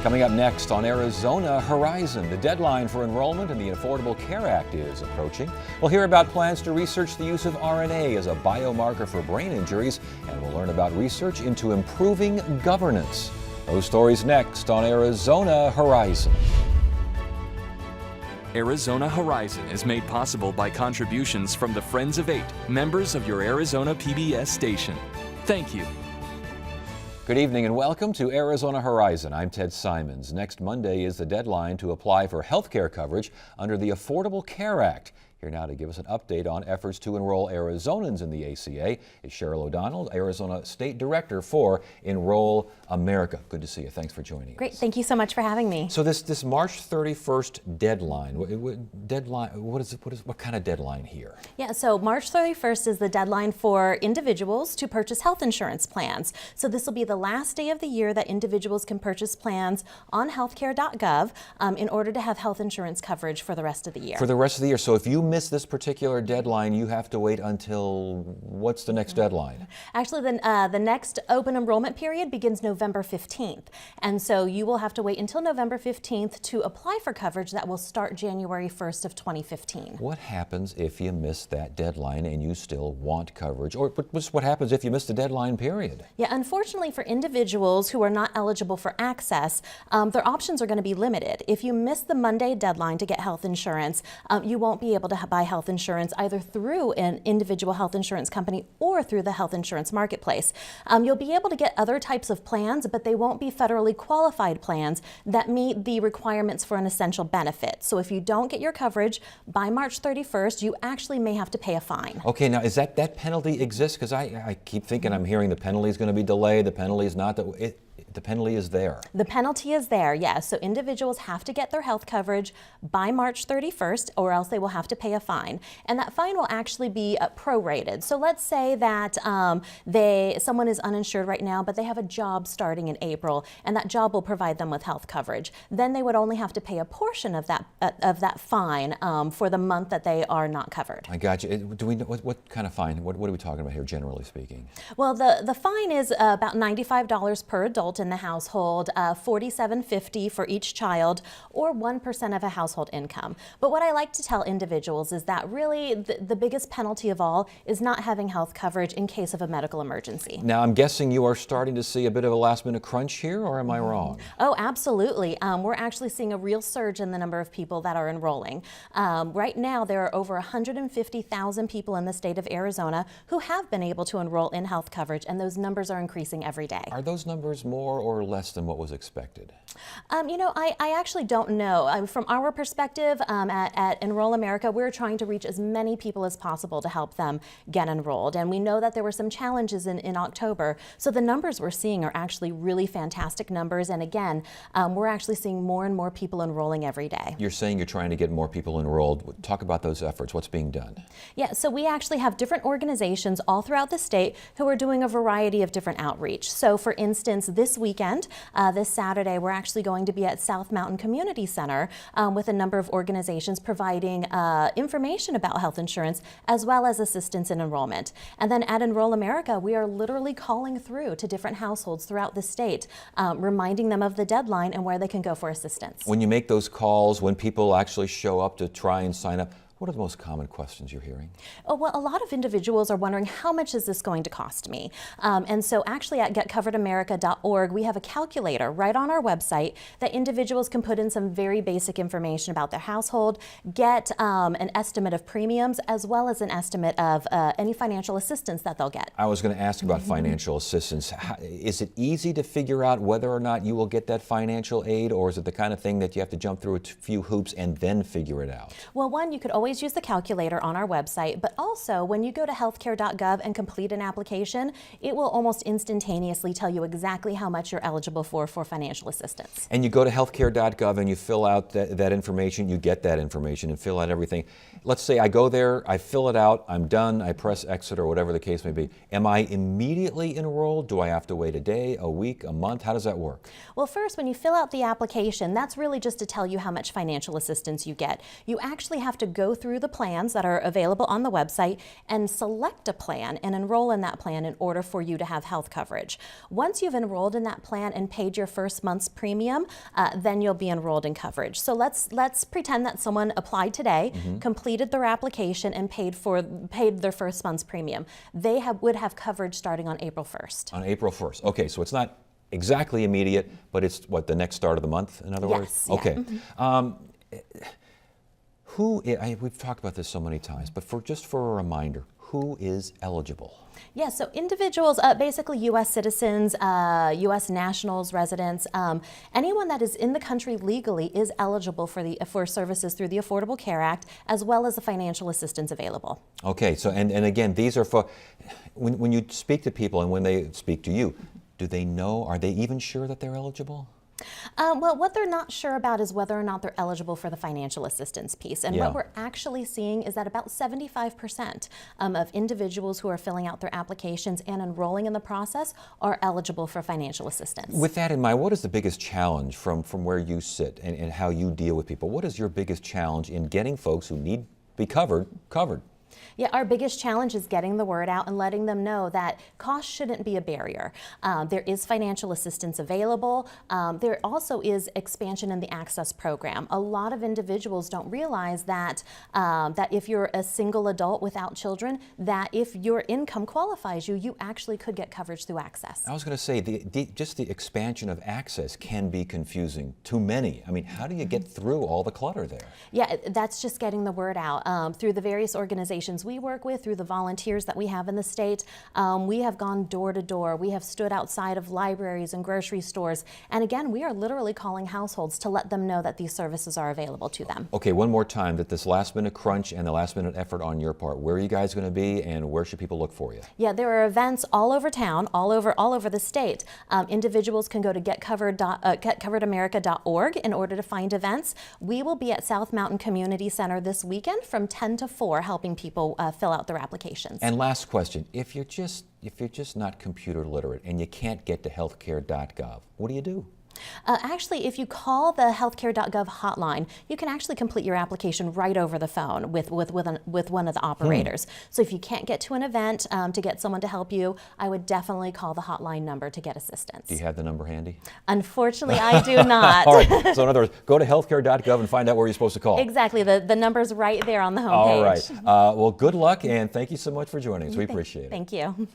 Coming up next on Arizona Horizon, the deadline for enrollment in the Affordable Care Act is approaching. We'll hear about plans to research the use of RNA as a biomarker for brain injuries, and we'll learn about research into improving governance. Those stories next on Arizona Horizon. Arizona Horizon is made possible by contributions from the Friends of 8, members of your Arizona PBS station. Thank you. Good evening and welcome to Arizona Horizon. I'm Ted Simons. Next Monday is the deadline to apply for health care coverage under the Affordable Care Act. Here now to give us an update on efforts to enroll Arizonans in the ACA is Cheryl O'Donnell, Arizona State Director for Enroll America. Good to see you. Thanks for joining us. Great. Thank you so much for having me. So this March 31st deadline, what kind of deadline here? Yeah, so March 31st is the deadline for individuals to purchase health insurance plans. So this will be the last day of the year that individuals can purchase plans on healthcare.gov in order to have health insurance coverage for the rest of the year. For the rest of the year. So if you miss this particular deadline, you have to wait until, what's the next deadline? Actually, the next open enrollment period begins November 15th. And so you will have to wait until November 15th to apply for coverage that will start January 1st of 2015. What happens if you miss that deadline and you still want coverage? Or what happens if you miss the deadline period? Yeah, unfortunately for individuals who are not eligible for access, their options are going to be limited. If you miss the Monday deadline to get health insurance, you won't be able to buy health insurance either through an individual health insurance company or through the health insurance marketplace. You'll be able to get other types of plans, but they won't be federally qualified plans that meet the requirements for an essential benefit. So if you don't get your coverage by March 31st, you actually may have to pay a fine. Okay, now is that penalty exists? Because I keep thinking I'm hearing the penalty is going to be delayed, the penalty is not. The penalty is there. The penalty is there, yes. So individuals have to get their health coverage by March 31st or else they will have to pay a fine. And that fine will actually be prorated. So let's say that someone is uninsured right now, but they have a job starting in April, and that job will provide them with health coverage. Then they would only have to pay a portion of that fine for the month that they are not covered. I got you. Do we know what kind of fine? What are we talking about here, generally speaking? Well, the fine is about $95 per adult in the household, $47.50 for each child, or 1% of a household income. But what I like to tell individuals is that really the biggest penalty of all is not having health coverage in case of a medical emergency. Now, I'm guessing you are starting to see a bit of a last-minute crunch here, or am I wrong? Oh, absolutely. We're actually seeing a real surge in the number of people that are enrolling. Right now, there are over 150,000 people in the state of Arizona who have been able to enroll in health coverage, and those numbers are increasing every day. Are those numbers more or less than what was expected? I actually don't know. From our perspective at Enroll America, we're trying to reach as many people as possible to help them get enrolled. And we know that there were some challenges in October. So the numbers we're seeing are actually really fantastic numbers. And again, we're actually seeing more and more people enrolling every day. You're saying you're trying to get more people enrolled. Talk about those efforts. What's being done? Yeah, so we actually have different organizations all throughout the state who are doing a variety of different outreach. So for instance, this weekend, this Saturday, we're actually going to be at South Mountain Community Center with a number of organizations providing information about health insurance as well as assistance in enrollment. And then at Enroll America, we are literally calling through to different households throughout the state, reminding them of the deadline and where they can go for assistance. When you make those calls, when people actually show up to try and sign up, what are the most common questions you're hearing? Oh, well, a lot of individuals are wondering, how much is this going to cost me? And so actually at getcoveredamerica.org, we have a calculator right on our website that individuals can put in some very basic information about their household, get an estimate of premiums, as well as an estimate of any financial assistance that they'll get. I was going to ask about financial assistance. Is it easy to figure out whether or not you will get that financial aid, or is it the kind of thing that you have to jump through a few hoops and then figure it out? Well, one, you could always use the calculator on our website, but also when you go to healthcare.gov and complete an application, it will almost instantaneously tell you exactly how much you're eligible for financial assistance. And you go to healthcare.gov and you fill out that information, you get that information and fill out everything. Let's say I go there, I fill it out, I'm done, I press exit or whatever the case may be. Am I immediately enrolled? Do I have to wait a day, a week, a month? How does that work? Well, first, when you fill out the application, that's really just to tell you how much financial assistance you get. You actually have to go through the plans that are available on the website and select a plan and enroll in that plan in order for you to have health coverage. Once you've enrolled in that plan and paid your first month's premium, then you'll be enrolled in coverage. So let's pretend that someone applied today, completed their application, and paid their first month's premium. They would have coverage starting on April 1st. On April 1st. Okay, so it's not exactly immediate, but it's what, the next start of the month, in other words? Yes, yeah. Okay. We've talked about this so many times, but just for a reminder, who is eligible? Yeah, so individuals, basically U.S. citizens, U.S. nationals, residents, anyone that is in the country legally is eligible for services through the Affordable Care Act, as well as the financial assistance available. Okay, so and again, these are for when you speak to people and when they speak to you, do they know? Are they even sure that they're eligible? Well, what they're not sure about is whether or not they're eligible for the financial assistance piece. And what we're actually seeing is that about 75% of individuals who are filling out their applications and enrolling in the process are eligible for financial assistance. With that in mind, what is the biggest challenge from where you sit and how you deal with people? What is your biggest challenge in getting folks who need to be covered? Yeah, our biggest challenge is getting the word out and letting them know that cost shouldn't be a barrier. There is financial assistance available. There also is expansion in the Access program. A lot of individuals don't realize that that if you're a single adult without children, that if your income qualifies you, you actually could get coverage through Access. I was going to say, just the expansion of Access can be confusing to many. I mean, how do you get through all the clutter there? Yeah, that's just getting the word out through the various organizations we work with, through the volunteers that we have in the state. We have gone door to door. We have stood outside of libraries and grocery stores. And again, we are literally calling households to let them know that these services are available to them. Okay, one more time, that this last minute crunch and the last minute effort on your part, where are you guys going to be and where should people look for you? Yeah, there are events all over town, all over the state. Individuals can go to getcoveredamerica.org in order to find events. We will be at South Mountain Community Center this weekend from 10 to 4 helping people fill out their applications. And last question, if you're just not computer literate and you can't get to healthcare.gov, what do you do? Actually, if you call the healthcare.gov hotline, you can actually complete your application right over the phone with one of the operators. So if you can't get to an event to get someone to help you, I would definitely call the hotline number to get assistance. Do you have the number handy? Unfortunately, I do not. All right. So in other words, go to healthcare.gov and find out where you're supposed to call. Exactly. The number's right there on the homepage. All right. Well, good luck, and thank you so much for joining us. We appreciate it. Thank you.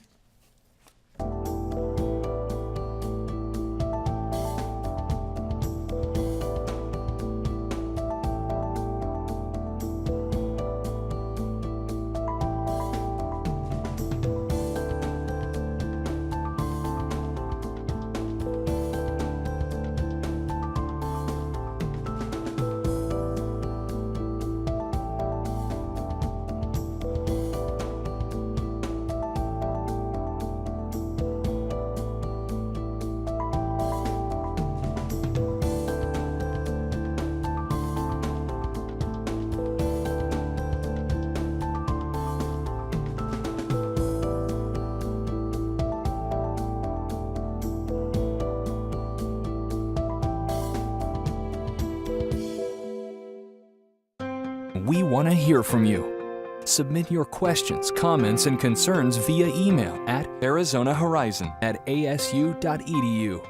We want to hear from you. Submit your questions, comments, and concerns via email at arizonahorizon@asu.edu.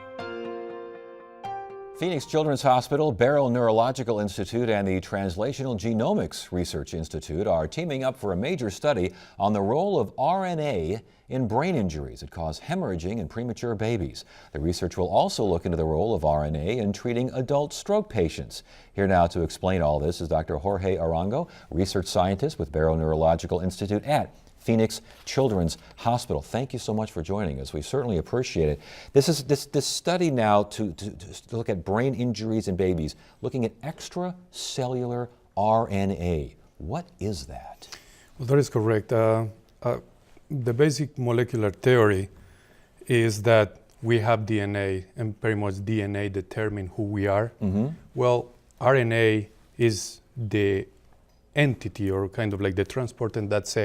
Phoenix Children's Hospital, Barrow Neurological Institute, and the Translational Genomics Research Institute are teaming up for a major study on the role of RNA in brain injuries that cause hemorrhaging in premature babies. The research will also look into the role of RNA in treating adult stroke patients. Here now to explain all this is Dr. Jorge Arango, research scientist with Barrow Neurological Institute at Phoenix Children's Hospital. Thank you so much for joining us. We certainly appreciate it. This study now to look at brain injuries in babies, looking at extracellular RNA. What is that? Well, that is correct. The basic molecular theory is that we have DNA, and pretty much DNA determine who we are. Well, RNA is the entity, or kind of like the transporter that's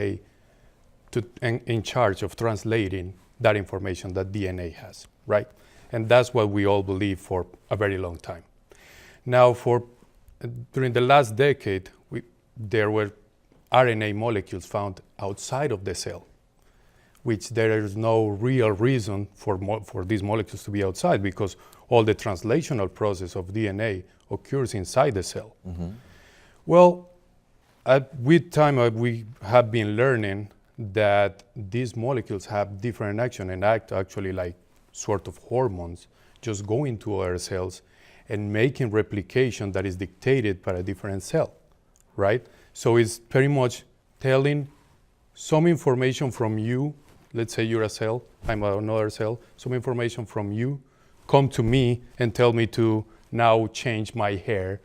in charge of translating that information that DNA has, right? And that's what we all believe for a very long time. Now, during the last decade, there were RNA molecules found outside of the cell, which there is no real reason for these molecules to be outside, because all the translational process of DNA occurs inside the cell. Well, with time, we have been learning that these molecules have different action and act actually like sort of hormones, just going to our cells and making replication that is dictated by a different cell, right? So it's pretty much telling some information from you. Let's say you're a cell, I'm another cell, some information from you come to me and tell me to now change my hair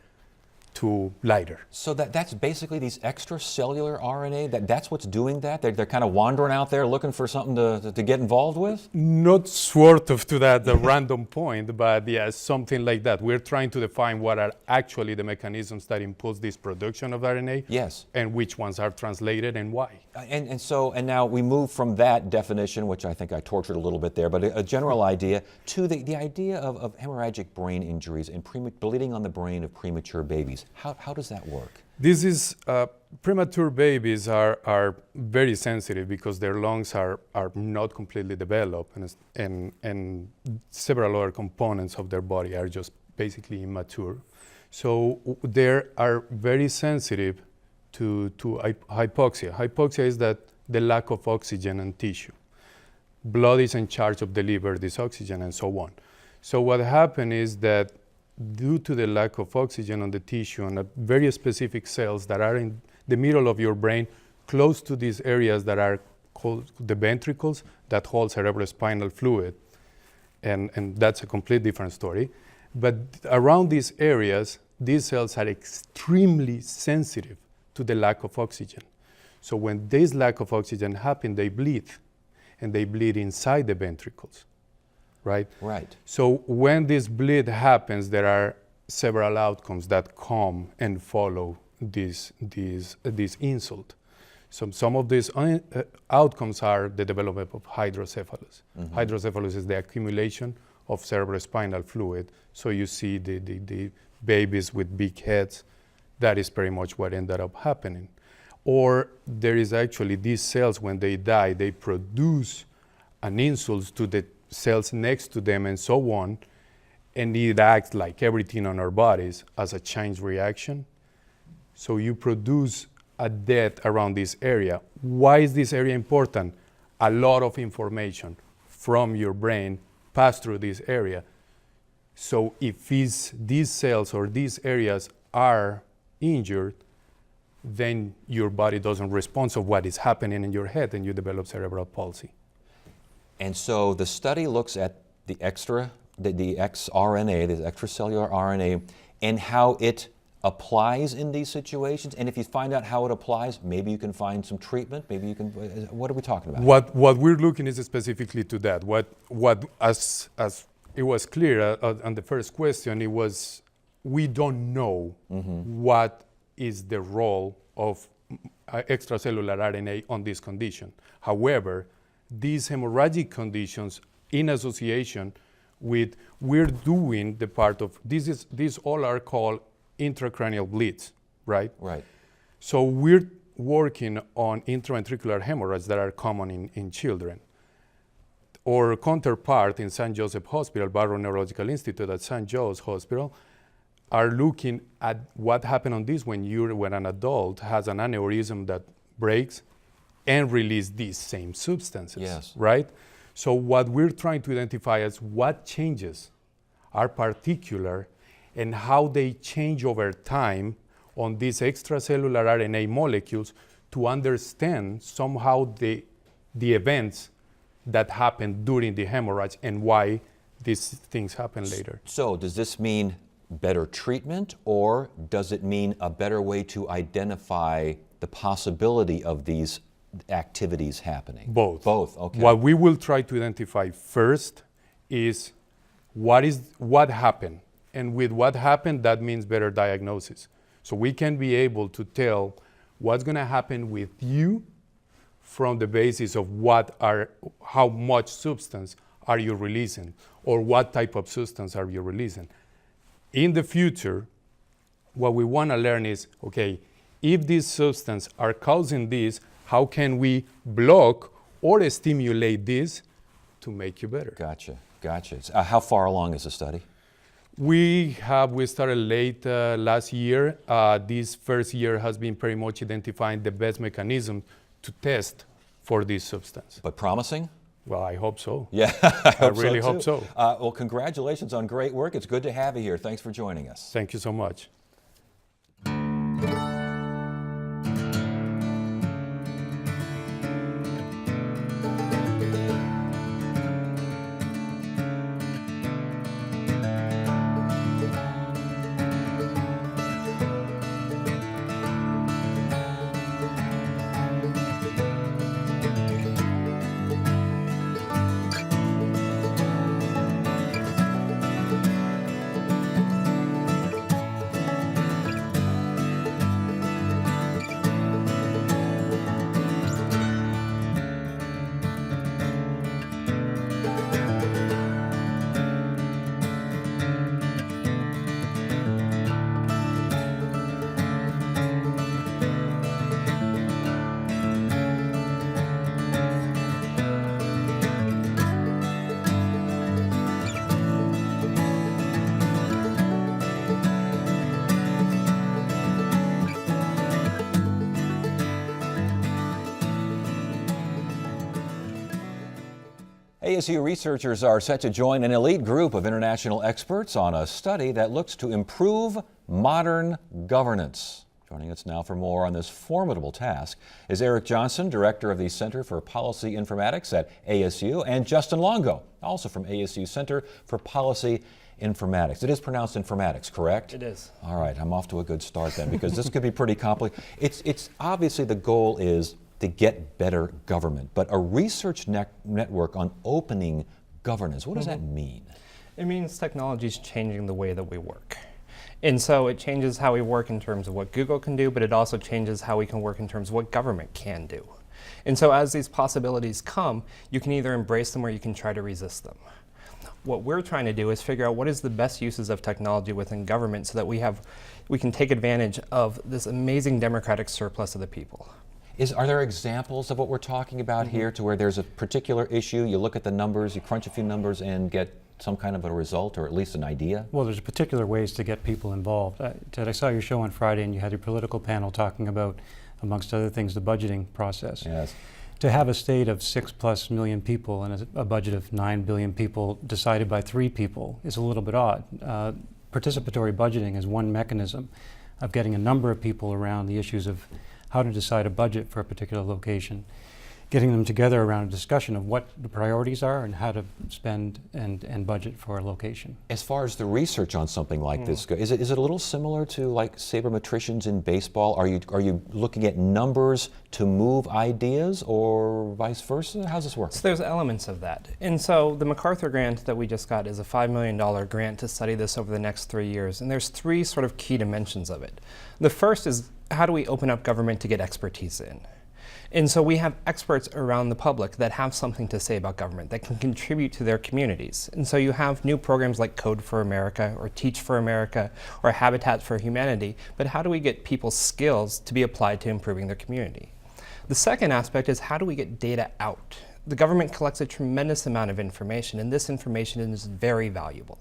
to lighter. So that's basically these extracellular RNA, that's what's doing that? They're kind of wandering out there looking for something to get involved with? Not sort of to that the random point, but yes, something like that. We're trying to define what are actually the mechanisms that impulse this production of RNA. Yes. And which ones are translated and why. And now we move from that definition, which I think I tortured a little bit there, but a general idea, to the idea of hemorrhagic brain injuries and bleeding on the brain of premature babies. How does that work? This is, premature babies are very sensitive because their lungs are not completely developed, and several other components of their body are just basically immature. So they are very sensitive to hypoxia. Hypoxia is that the lack of oxygen in tissue. Blood is in charge of delivering this oxygen and so on. So what happened is that due to the lack of oxygen on the tissue and very specific cells that are in the middle of your brain, close to these areas that are called the ventricles that hold cerebrospinal fluid, and that's a complete different story. But around these areas, these cells are extremely sensitive to the lack of oxygen. So when this lack of oxygen happens, they bleed, and they bleed inside the ventricles. Right? Right. So when this bleed happens, there are several outcomes that come and follow this insult. Some of these outcomes are the development of hydrocephalus. Hydrocephalus is the accumulation of cerebrospinal fluid. So you see the babies with big heads. That is pretty much what ended up happening. Or there is actually these cells, when they die, they produce an insult to the cells next to them and so on, and it acts like everything on our bodies as a chain reaction. So you produce a death around this area. Why is this area important? A lot of information from your brain pass through this area. So if these cells or these areas are injured, then your body doesn't respond to what is happening in your head, and you develop cerebral palsy. And so the study looks at the xRNA, the extracellular RNA, and how it applies in these situations. And if you find out how it applies, maybe you can find some treatment. Maybe you can. What are we talking about? What we're looking is specifically to that. What as it was clear on the first question, it was we don't know what is the role of extracellular RNA on this condition. However, these hemorrhagic conditions in association with, we're doing the part of, these all are called intracranial bleeds, right? Right. So we're working on intraventricular hemorrhages that are common in children. Our counterpart in St. Joseph Hospital, Barrow Neurological Institute at St. Joe's Hospital, are looking at what happened on this when an adult has an aneurysm that breaks and release these same substances, yes. Right? So what we're trying to identify is what changes are particular and how they change over time on these extracellular RNA molecules to understand somehow the events that happen during the hemorrhage and why these things happen later. So does this mean better treatment, or does it mean a better way to identify the possibility of these activities happening? Both. Both, okay. What we will try to identify first is what happened. And with what happened, that means better diagnosis. So we can be able to tell what's going to happen with you from the basis of how much substance are you releasing, or what type of substance are you releasing. In the future, what we want to learn is, okay, if these substances are causing this, how can we block or stimulate this to make you better? Gotcha. How far along is the study? We started late last year. This first year has been pretty much identifying the best mechanism to test for this substance. But promising? Well, I hope so. Yeah, I really hope so. Well, congratulations on great work. It's good to have you here. Thanks for joining us. Thank you so much. ASU researchers are set to join an elite group of international experts on a study that looks to improve modern governance. Joining us now for more on this formidable task is Eric Johnson, director of the Center for Policy Informatics at ASU, and Justin Longo, also from ASU Center for Policy Informatics. It is pronounced informatics, correct? It is. All right, I'm off to a good start then, because this could be pretty complicated. It's obviously the goal is to get better government, but a research network on opening governance, what does that mean? It means technology is changing the way that we work. And so it changes how we work in terms of what Google can do, but it also changes how we can work in terms of what government can do. And so as these possibilities come, you can either embrace them or you can try to resist them. What we're trying to do is figure out what is the best uses of technology within government so that we can take advantage of this amazing democratic surplus of the people. Are there examples of what we're talking about here, to where there's a particular issue, you look at the numbers, you crunch a few numbers and get some kind of a result, or at least an idea? Well, there's particular ways to get people involved. Ted, I saw your show on Friday and you had your political panel talking about, amongst other things, the budgeting process. Yes. To have a state of 6+ million people and a budget of 9 billion people decided by 3 people is a little bit odd. Participatory budgeting is one mechanism of getting a number of people around the issues of how to decide a budget for a particular location, getting them together around a discussion of what the priorities are and how to spend and budget for a location. As far as the research on something like this goes, is it a little similar to like sabermetricians in baseball? Are you looking at numbers to move ideas, or vice versa? How's this work? So there's elements of that. And so the MacArthur grant that we just got is a $5 million grant to study this over the next 3 years. And there's 3 sort of key dimensions of it. The first is, how do we open up government to get expertise in? And so we have experts around the public that have something to say about government, that can contribute to their communities. And so you have new programs like Code for America or Teach for America or Habitat for Humanity, but how do we get people's skills to be applied to improving their community? The second aspect is, how do we get data out? The government collects a tremendous amount of information, and this information is very valuable.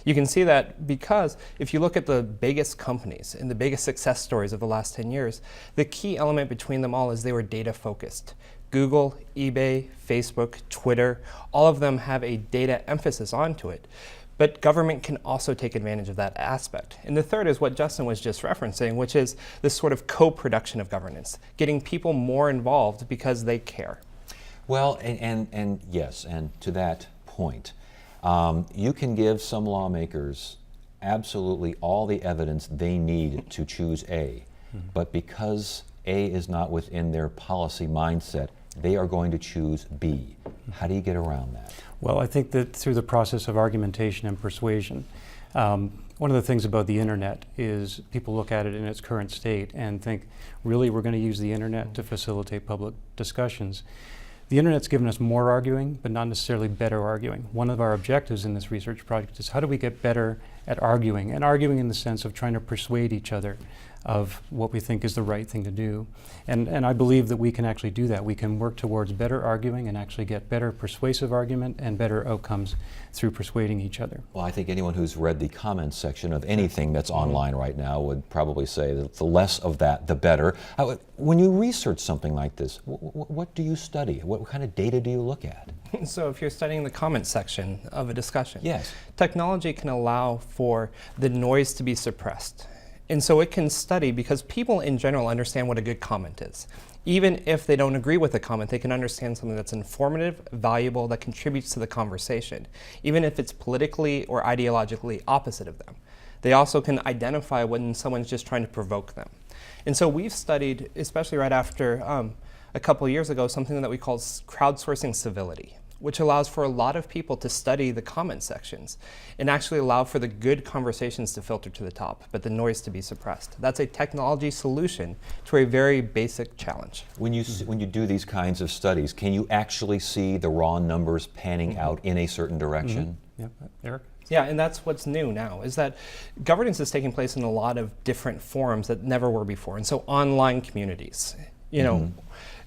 You can see that because if you look at the biggest companies and the biggest success stories of the last 10 years, the key element between them all is they were data focused. Google, eBay, Facebook, Twitter, all of them have a data emphasis onto it. But government can also take advantage of that aspect. And the third is what Justin was just referencing, which is this sort of co-production of governance, getting people more involved because they care. Well, and yes, and to that point, you can give some lawmakers absolutely all the evidence they need to choose A, but because A is not within their policy mindset, they are going to choose B. How do you get around that? Well, I think that through the process of argumentation and persuasion. One of the things about the internet is people look at it in its current state and think, really, we're going to use the internet to facilitate public discussions. The internet's given us more arguing, but not necessarily better arguing. One of our objectives in this research project is, how do we get better at arguing? And arguing in the sense of trying to persuade each other of what we think is the right thing to do. And I believe that we can actually do that. We can work towards better arguing and actually get better persuasive argument and better outcomes through persuading each other. Well, I think anyone who's read the comments section of anything that's online right now would probably say that the less of that, the better. When you research something like this, what do you study? What kind of data do you look at? So if you're studying the comments section of a discussion, Yes. technology can allow for the noise to be suppressed. And so it can study, because people in general understand what a good comment is. Even if they don't agree with the comment, they can understand something that's informative, valuable, that contributes to the conversation, even if it's politically or ideologically opposite of them. They also can identify when someone's just trying to provoke them. And so we've studied, especially right after a couple of years ago, something that we call crowdsourcing civility, which allows for a lot of people to study the comment sections and actually allow for the good conversations to filter to the top, but the noise to be suppressed. That's a technology solution to a very basic challenge. When you do these kinds of studies, can you actually see the raw numbers panning out in a certain direction? Yep. Eric? Yeah, and that's what's new now, is that governance is taking place in a lot of different forums that never were before. And so online communities, you know,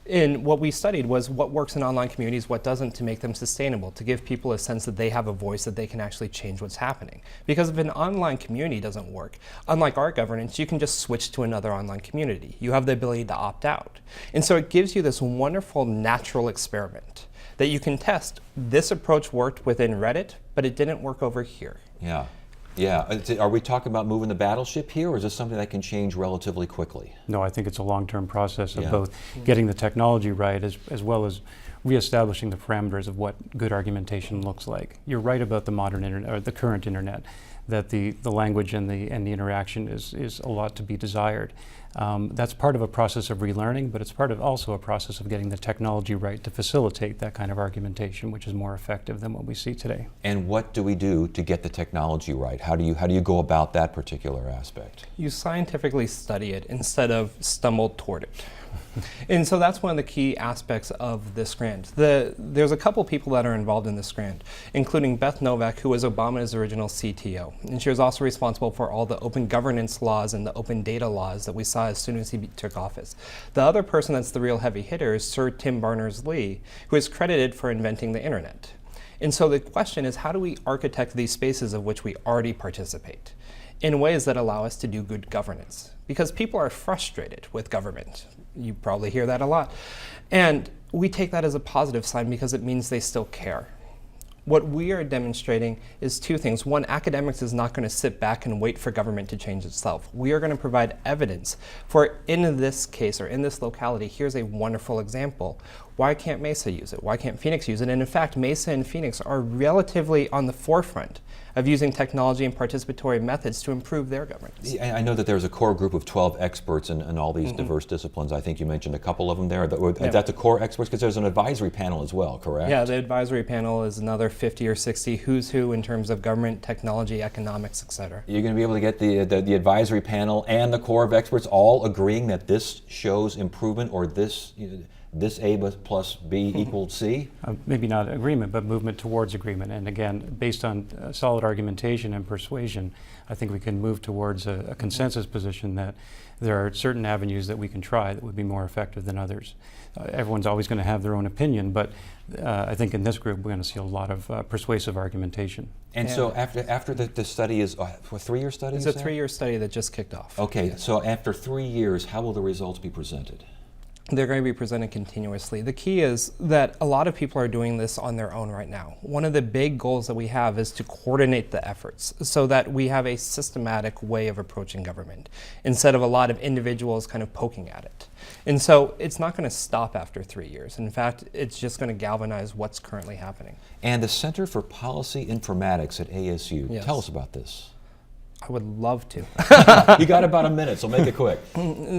and what we studied was what works in online communities, what doesn't, to make them sustainable, to give people a sense that they have a voice, that they can actually change what's happening. Because if an online community doesn't work, unlike our governance, you can just switch to another online community. You have the ability to opt out. And so it gives you this wonderful natural experiment that you can test. This approach worked within Reddit, but it didn't work over here. Yeah. Yeah. Are we talking about moving the battleship here, or is this something that can change relatively quickly? No, I think it's a long-term process of Yeah. both getting the technology right as well as reestablishing the parameters of what good argumentation looks like. You're right about the modern internet, or the current internet, that the language and the interaction is a lot to be desired. That's part of a process of relearning, but it's part of also a process of getting the technology right to facilitate that kind of argumentation, which is more effective than what we see today. And what do we do to get the technology right? How do you go about that particular aspect? You scientifically study it instead of stumble toward it. And so that's one of the key aspects of this grant. There's a couple people that are involved in this grant, including Beth Novak, who was Obama's original CTO. And she was also responsible for all the open governance laws and the open data laws that we saw as soon as he took office. The other person that's the real heavy hitter is Sir Tim Berners-Lee, who is credited for inventing the internet. And so the question is, how do we architect these spaces of which we already participate in ways that allow us to do good governance? Because people are frustrated with government. You probably hear that a lot. And we take that as a positive sign because it means they still care. What we are demonstrating is two things. One, academics is not going to sit back and wait for government to change itself. We are going to provide evidence for, in this case or in this locality, here's a wonderful example. Why can't Mesa use it? Why can't Phoenix use it? And in fact, Mesa and Phoenix are relatively on the forefront of using technology and participatory methods to improve their governance. I know that there's a core group of 12 experts in all these diverse disciplines. I think you mentioned a couple of them there. That's the core experts, because there's an advisory panel as well, correct? Yeah, the advisory panel is another 50 or 60 who's who in terms of government, technology, economics, et cetera. You're going to be able to get the advisory panel and the core of experts all agreeing that this shows improvement, or this A plus B equals C? Maybe not agreement, but movement towards agreement. And again, based on solid argumentation and persuasion, I think we can move towards a consensus position that there are certain avenues that we can try that would be more effective than others. Everyone's always going to have their own opinion, but I think in this group we're going to see a lot of persuasive argumentation. And so after the study is, a 3-year study? It's a 3-year study that just kicked off. Okay, so after 3 years, how will the results be presented? They're going to be presented continuously. The key is that a lot of people are doing this on their own right now. One of the big goals that we have is to coordinate the efforts so that we have a systematic way of approaching government instead of a lot of individuals kind of poking at it. And so it's not going to stop after 3 years. In fact, it's just going to galvanize what's currently happening. And the Center for Policy Informatics at ASU, Yes. Tell us about this. I would love to. You got about a minute, so make it quick.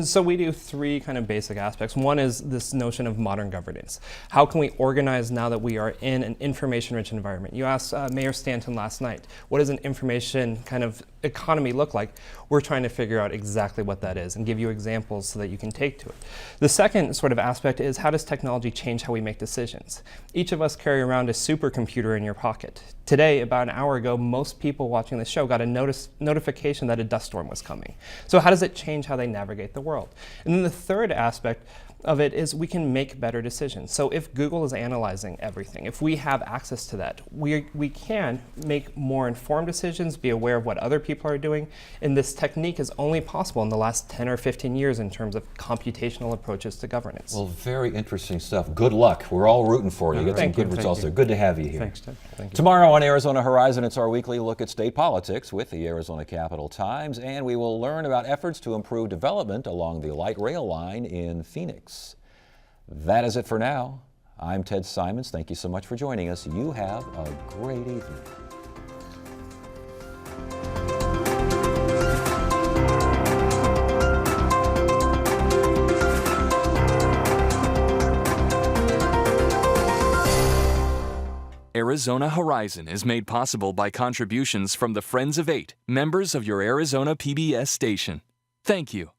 So we do 3 kind of basic aspects. One is this notion of modern governance. How can we organize now that we are in an information-rich environment? You asked Mayor Stanton last night, what does an information kind of economy look like? We're trying to figure out exactly what that is and give you examples so that you can take to it. The second sort of aspect is, how does technology change how we make decisions? Each of us carry around a supercomputer in your pocket. Today, about an hour ago, most people watching the show got a notification notification that a dust storm was coming. So how does it change how they navigate the world? And then the third aspect of it is we can make better decisions. So if Google is analyzing everything, if we have access to that, we can make more informed decisions, be aware of what other people are doing, and this technique is only possible in the last 10 or 15 years in terms of computational approaches to governance. Well, very interesting stuff. Good luck. We're all rooting for you. You get some Thank you. good results there. Good to have you here. Thanks, Ted. Thank you. Tomorrow on Arizona Horizon, it's our weekly look at state politics with the Arizona Capitol Times, and we will learn about efforts to improve development along the light rail line in Phoenix. That is it for now. I'm Ted Simons. Thank you so much for joining us. You have a great evening. Arizona Horizon is made possible by contributions from the Friends of 8, members of your Arizona PBS station. Thank you.